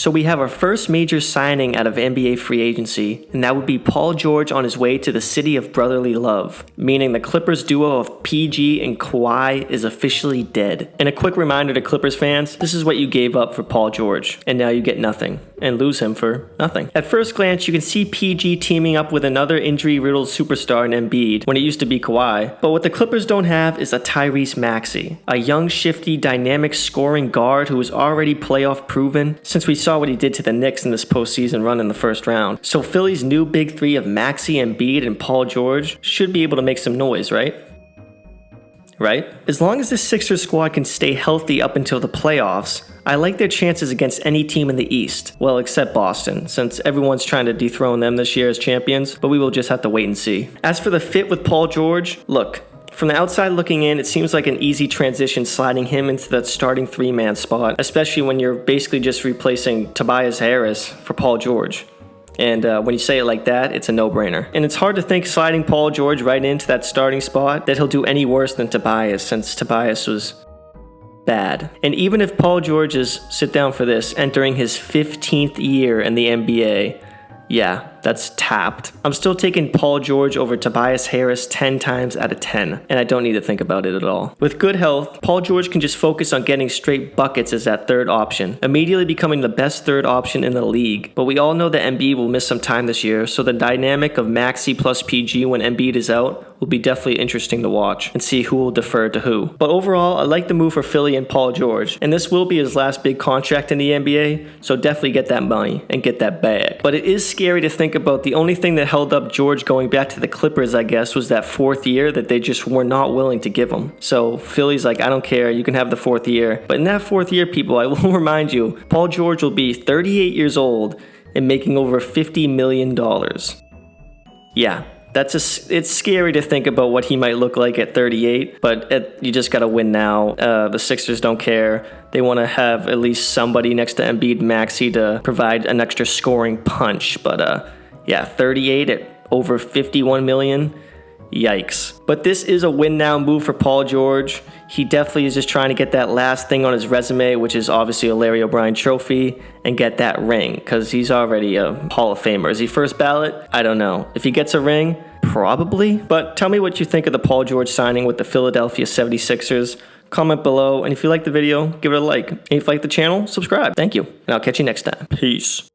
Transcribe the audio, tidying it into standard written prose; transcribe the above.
So we have our first major signing out of NBA free agency, and that would be Paul George on his way to the city of brotherly love, meaning the Clippers duo of PG and Kawhi is officially dead. And a quick reminder to Clippers fans, this is what you gave up for Paul George, and now you get nothing, and lose him for nothing. At first glance, you can see PG teaming up with another injury-riddled superstar in Embiid when it used to be Kawhi, but what the Clippers don't have is a Tyrese Maxey, a young, shifty, dynamic scoring guard who is already playoff proven since we saw what he did to the Knicks in this postseason run in the first round. So Philly's new big three of Maxey, Embiid, and Paul George should be able to make some noise, right? As long as the Sixers squad can stay healthy up until the playoffs, I like their chances against any team in the East. Well, except Boston, since everyone's trying to dethrone them this year as champions, but we will just have to wait and see. As for the fit with Paul George, look, from the outside looking in, it seems like an easy transition sliding him into that starting three-man spot, especially when you're basically just replacing Tobias Harris for Paul George. And when you say it like that, it's a no-brainer. And it's hard to think sliding Paul George right into that starting spot that he'll do any worse than Tobias, since Tobias was bad. And even if Paul George is, sit down for this, entering his 15th year in the NBA, yeah, that's tapped. I'm still taking Paul George over Tobias Harris 10 times out of 10, and I don't need to think about it at all. With good health, Paul George can just focus on getting straight buckets as that third option, immediately becoming the best third option in the league. But we all know that Embiid will miss some time this year, so the dynamic of Maxey plus PG when Embiid is out will be definitely interesting to watch and see who will defer to who. But overall, I like the move for Philly and Paul George, and this will be his last big contract in the NBA, so definitely get that money and get that bag. But it is scary to think about. The only thing that held up George going back to the Clippers, I guess, was that fourth year that they just were not willing to give him. So Philly's like, I don't care, you can have the fourth year. But in that fourth year, people, I will remind you, Paul George will be 38 years old and making over $50 million. Yeah. It's scary to think about what he might look like at 38, but you just got to win now. The Sixers don't care. They want to have at least somebody next to Embiid and Maxey to provide an extra scoring punch. But yeah, 38 at over 51 million. Yikes. But this is a win now move for Paul George. He definitely is just trying to get that last thing on his resume, which is obviously a Larry O'Brien trophy, and get that ring, because he's already a Hall of Famer. Is he first ballot? I don't know. If he gets a ring, probably. But tell me what you think of the Paul George signing with the Philadelphia 76ers. Comment below, and if you like the video, give it a like. And if you like the channel, subscribe. Thank you, and I'll catch you next time. Peace.